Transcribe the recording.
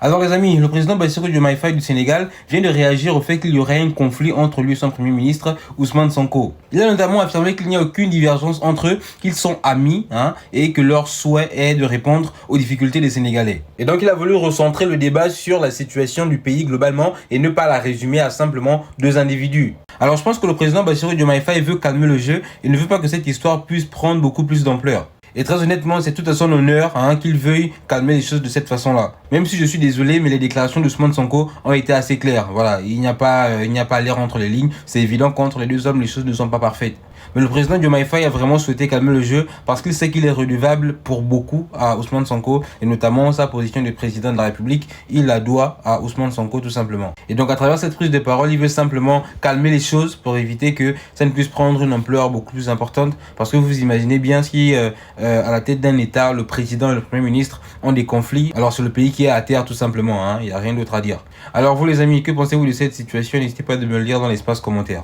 Alors les amis, le président Bassirou Diomaye Faye du Sénégal vient de réagir au fait qu'il y aurait un conflit entre lui et son premier ministre Ousmane Sonko. Il a notamment affirmé qu'il n'y a aucune divergence entre eux, qu'ils sont amis et que leur souhait est de répondre aux difficultés des Sénégalais. Et donc il a voulu recentrer le débat sur la situation du pays globalement et ne pas la résumer à simplement deux individus. Alors je pense que le président Bassirou Diomaye Faye veut calmer le jeu et ne veut pas que cette histoire puisse prendre beaucoup plus d'ampleur. Et très honnêtement, c'est tout à son honneur qu'il veuille calmer les choses de cette façon-là. Même si je suis désolé, mais les déclarations d'Ousmane Sonko ont été assez claires. Voilà, il n'y a pas à lire entre les lignes. C'est évident qu'entre les deux hommes, les choses ne sont pas parfaites. Mais le président Diomaye Faye a vraiment souhaité calmer le jeu parce qu'il sait qu'il est redevable pour beaucoup à Ousmane Sonko et notamment sa position de président de la République. Il la doit à Ousmane Sonko tout simplement. Et donc à travers cette prise de parole, il veut simplement calmer les choses pour éviter que ça ne puisse prendre une ampleur beaucoup plus importante. Parce que vous imaginez bien si à la tête d'un État, le président et le Premier ministre ont des conflits, alors c'est le pays qui est à terre tout simplement. Il n'y a rien d'autre à dire. Alors vous les amis, que pensez-vous de cette situation? N'hésitez pas à me le dire dans l'espace commentaire.